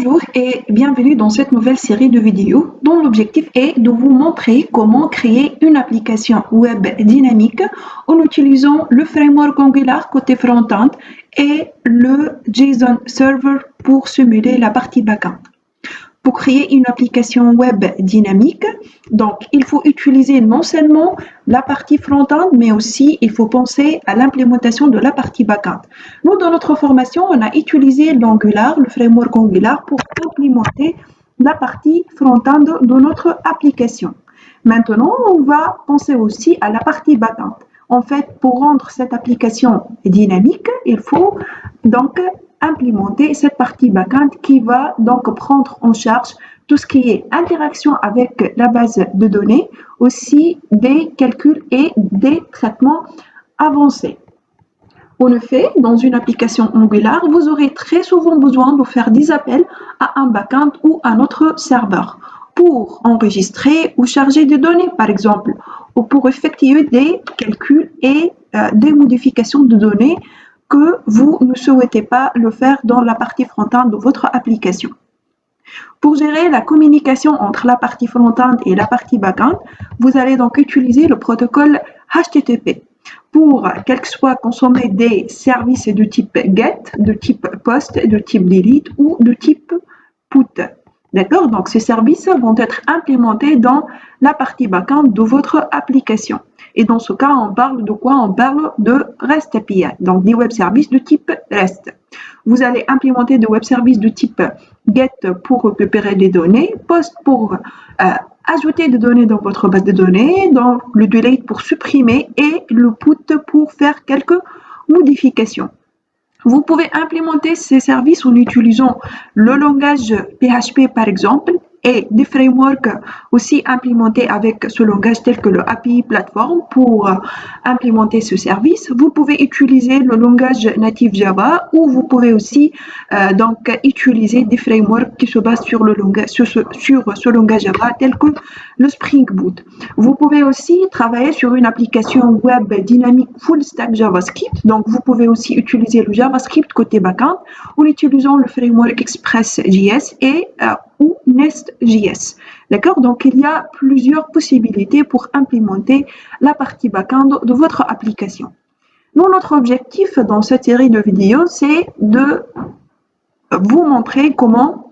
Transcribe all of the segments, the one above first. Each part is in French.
Bonjour et bienvenue dans cette nouvelle série de vidéos dont l'objectif est de vous montrer comment créer une application web dynamique en utilisant le framework Angular côté front-end et le JSON Server pour simuler la partie back-end. Pour créer une application web dynamique, donc il faut utiliser non seulement la partie front-end, mais aussi il faut penser à l'implémentation de la partie back-end. Nous, dans notre formation, on a utilisé l'Angular, le framework Angular, pour implémenter la partie front-end de notre application. Maintenant, on va penser aussi à la partie back-end. En fait, pour rendre cette application dynamique, il faut donc implémenter cette partie back-end qui va donc prendre en charge tout ce qui est interaction avec la base de données, aussi des calculs et des traitements avancés. En effet, dans une application Angular, vous aurez très souvent besoin de faire des appels à un back-end ou à notre serveur pour enregistrer ou charger des données, par exemple, ou pour effectuer des calculs et des modifications de données que vous ne souhaitez pas le faire dans la partie front-end de votre application. Pour gérer la communication entre la partie front-end et la partie back-end, vous allez donc utiliser le protocole HTTP pour quel que soit consommer des services de type GET, de type POST, de type DELETE ou de type PUT. D'accord? Donc, ces services vont être implémentés dans la partie back-end de votre application. Et dans ce cas, on parle de quoi? On parle de REST API, donc des web services de type REST. Vous allez implémenter des web services de type GET pour récupérer des données, POST pour ajouter des données dans votre base de données, dans le DELETE pour supprimer et le PUT pour faire quelques modifications. Vous pouvez implémenter ces services en utilisant le langage PHP par exemple et des frameworks aussi implémentés avec ce langage tel que le API Platform pour implémenter ce service. Vous pouvez utiliser le langage native Java ou vous pouvez aussi donc utiliser des frameworks qui se basent sur ce langage Java tel que le Spring Boot. Vous pouvez aussi travailler sur une application web dynamique full stack JavaScript. Donc vous pouvez aussi utiliser le JavaScript côté backend en utilisant le framework Express.js et ou Nest.js. D'accord? Donc, il y a plusieurs possibilités pour implémenter la partie back-end de votre application. Nous, notre objectif dans cette série de vidéos, c'est de vous montrer comment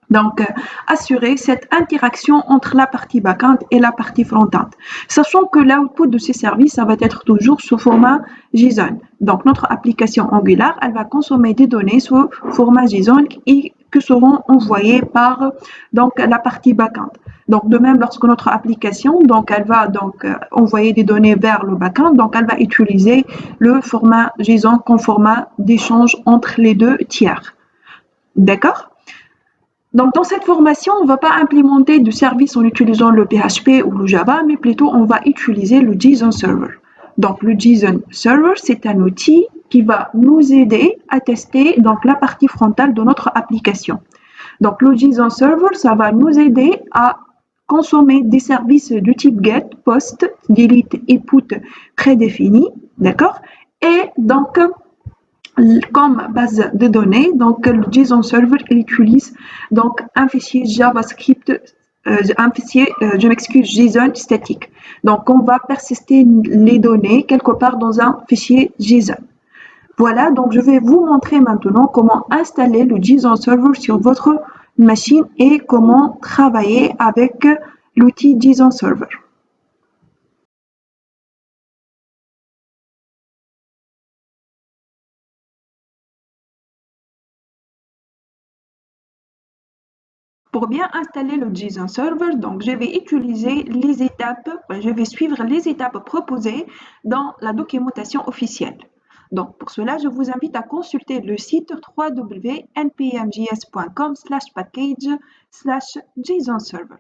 donc assurer cette interaction entre la partie back-end et la partie front-end. Sachant que l'output de ces services, ça va être toujours sous format JSON. Donc, notre application Angular, elle va consommer des données sous format JSON et que seront envoyées par donc, la partie back-end. Donc, de même, lorsque notre application, donc, elle va donc envoyer des données vers le back-end, donc, elle va utiliser le format JSON comme format d'échange entre les deux tiers. D'accord? Donc, dans cette formation, on ne va pas implémenter de service en utilisant le PHP ou le Java, mais plutôt on va utiliser le JSON Server. Donc, le JSON Server, c'est un outil qui va nous aider à tester donc, la partie frontale de notre application. Donc, le JSON Server, ça va nous aider à consommer des services du type GET, POST, DELETE et PUT prédéfinis, d'accord? Et donc, comme base de données, donc le JSON Server il utilise donc un fichier JavaScript, JSON statique. Donc on va persister les données quelque part dans un fichier JSON. Voilà, donc je vais vous montrer maintenant comment installer le JSON Server sur votre machine et comment travailler avec l'outil JSON Server. Pour bien installer le JSON Server, donc je vais utiliser les étapes, je vais suivre les étapes proposées dans la documentation officielle. Donc pour cela, je vous invite à consulter le site www.npmjs.com/package/JSON Server.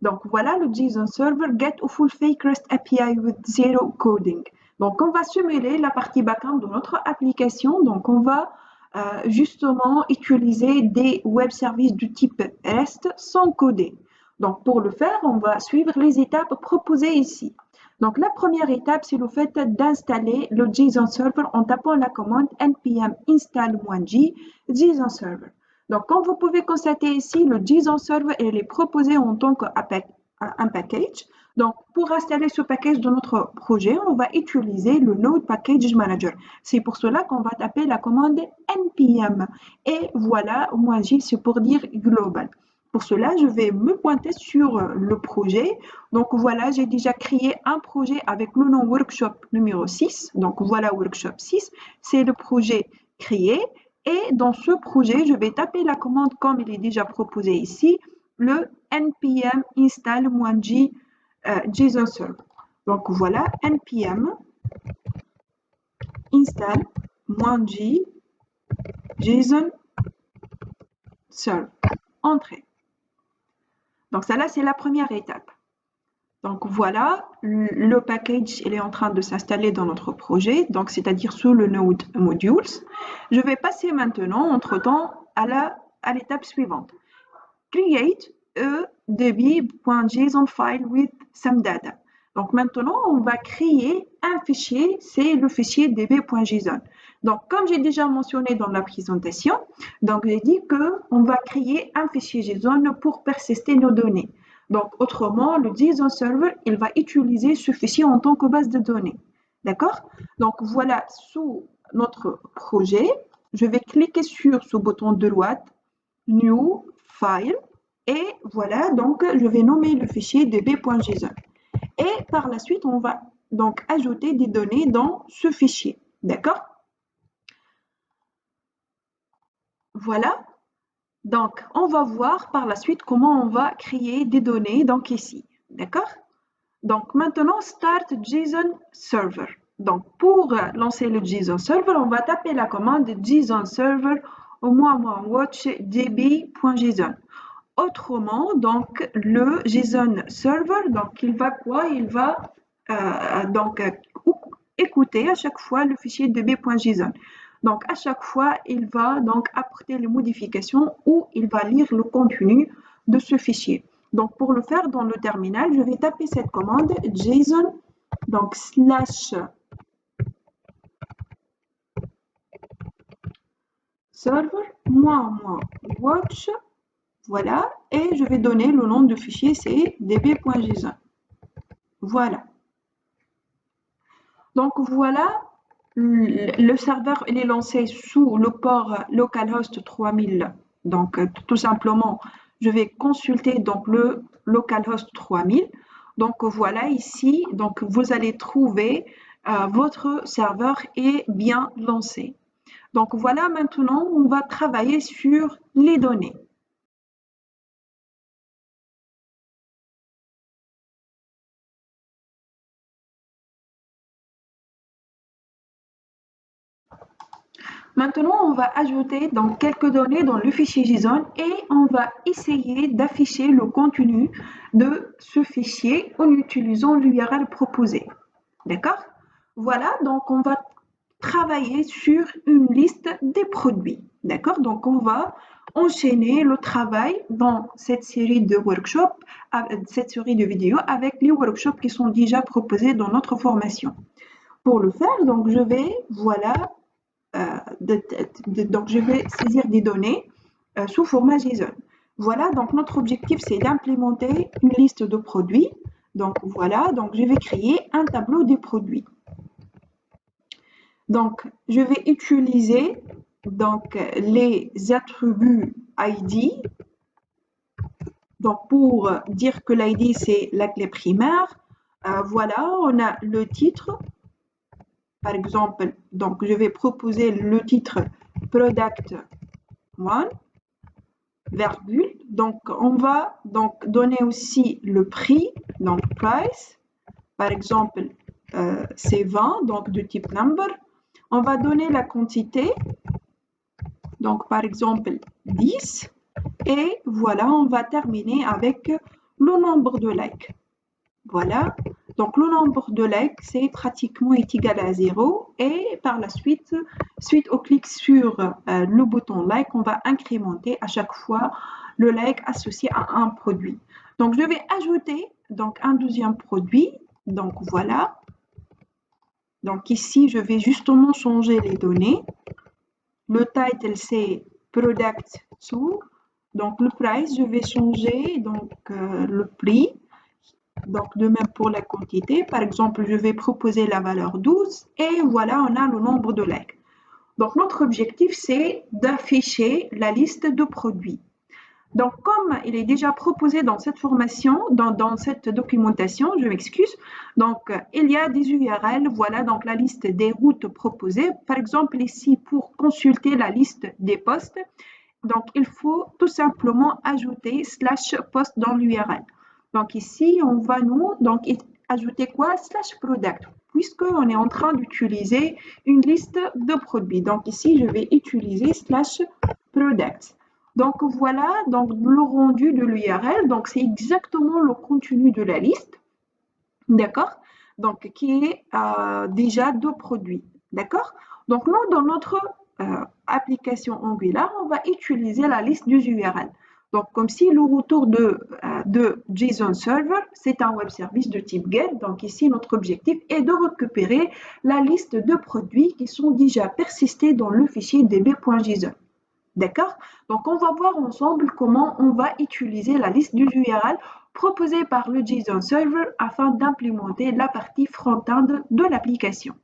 Donc voilà le JSON Server Get a Full Fake REST API with Zero Coding. Donc on va simuler la partie backend de notre application. Donc on va justement utiliser des web services du type REST sans coder. Donc pour le faire, on va suivre les étapes proposées ici. Donc la première étape, c'est le fait d'installer le JSON Server en tapant la commande npm install-j JSON Server. Donc, comme vous pouvez constater ici, le JSON Server il est proposé en tant qu'un package. Donc, pour installer ce package dans notre projet, on va utiliser le Node Package Manager. C'est pour cela qu'on va taper la commande npm. Et voilà, moi J, c'est pour dire global. Pour cela, je vais me pointer sur le projet. Donc voilà, j'ai déjà créé un projet avec le nom Workshop numéro 6. Donc voilà, Workshop 6, c'est le projet créé. Et dans ce projet, je vais taper la commande comme il est déjà proposé ici, le npm install-j JSON Server. Donc voilà, npm install-j JSON Server. Entrée. Donc ça là, c'est la première étape. Donc voilà, le package il est en train de s'installer dans notre projet, donc c'est-à-dire sous le node modules. Je vais passer maintenant, entre-temps, à l'étape suivante. Create a db.json file with some data. Donc maintenant, on va créer un fichier, c'est le fichier db.json. Donc comme j'ai déjà mentionné dans la présentation, donc j'ai dit qu'on va créer un fichier JSON pour persister nos données. Donc autrement, le JSON Server, il va utiliser ce fichier en tant que base de données. D'accord? Donc voilà, sous notre projet, je vais cliquer sur ce bouton de droite, New File, et voilà, donc je vais nommer le fichier db.json. Et par la suite, on va donc ajouter des données dans ce fichier. D'accord? Voilà. Donc, on va voir par la suite comment on va créer des données donc ici. D'accord? Donc, maintenant, Start JSON Server. Donc, pour lancer le JSON Server, on va taper la commande JSON Server au watch db.json. Autrement, donc, le JSON Server, donc, il va quoi? Il va écouter à chaque fois le fichier db.json. Donc, à chaque fois, il va donc apporter les modifications ou il va lire le contenu de ce fichier. Donc, pour le faire dans le terminal, je vais taper cette commande JSON, donc slash server, watch, voilà, et je vais donner le nom du fichier, c'est db.json. Voilà. Donc, voilà. Le serveur il est lancé sous le port localhost 3000. Donc, tout simplement, je vais consulter donc le localhost 3000. Donc, voilà ici, donc vous allez trouver votre serveur est bien lancé. Donc, voilà, maintenant, on va travailler sur les données. Maintenant, on va ajouter donc quelques données dans le fichier JSON et on va essayer d'afficher le contenu de ce fichier en utilisant l'URL proposée. D'accord? Voilà, donc on va travailler sur une liste des produits. D'accord? Donc on va enchaîner le travail dans cette série de workshops, cette série de vidéos avec les workshops qui sont déjà proposés dans notre formation. Pour le faire, donc je vais, voilà, donc je vais saisir des données sous format JSON. Voilà, donc notre objectif c'est d'implémenter une liste de produits. Donc voilà, donc je vais créer un tableau des produits. Donc je vais utiliser donc les attributs ID. Donc pour dire que l'ID c'est la clé primaire, voilà, on a le titre. Par exemple, donc je vais proposer le titre Product 1, virgule. Donc on va donc donner aussi le prix, donc price. Par exemple, c'est 20, donc de type number. On va donner la quantité, donc par exemple 10. Et voilà, on va terminer avec le nombre de likes. Voilà, donc le nombre de likes, c'est pratiquement égal à 0. Et par la suite, suite au clic sur le bouton like, on va incrémenter à chaque fois le like associé à un produit. Donc je vais ajouter donc un deuxième produit. Donc voilà. Donc ici, je vais justement changer les données. Le title, c'est Product dessous. Donc, le price, je vais changer donc, le prix. Donc, de même pour la quantité. Par exemple, je vais proposer la valeur 12 et voilà, on a le nombre de likes. Donc, notre objectif, c'est d'afficher la liste de produits. Donc, comme il est déjà proposé dans cette formation, dans cette documentation, je m'excuse, donc il y a des URL, voilà donc la liste des routes proposées. Par exemple, ici, pour consulter la liste des postes, donc il faut tout simplement ajouter /post dans l'URL. Donc ici, on va nous donc ajouter quoi? /product, puisqu'on est en train d'utiliser une liste de produits. Donc ici, je vais utiliser /product. Donc voilà donc le rendu de l'URL. Donc c'est exactement le contenu de la liste, d'accord? Donc qui est déjà de produits, d'accord? Donc nous dans notre application Angular, on va utiliser la liste des URL. Donc comme si le retour de JSON Server, c'est un web service de type GET. Donc ici notre objectif est de récupérer la liste de produits qui sont déjà persistés dans le fichier db.json. D'accord? Donc, on va voir ensemble comment on va utiliser la liste du URL proposée par le JSON Server afin d'implémenter la partie front-end de l'application.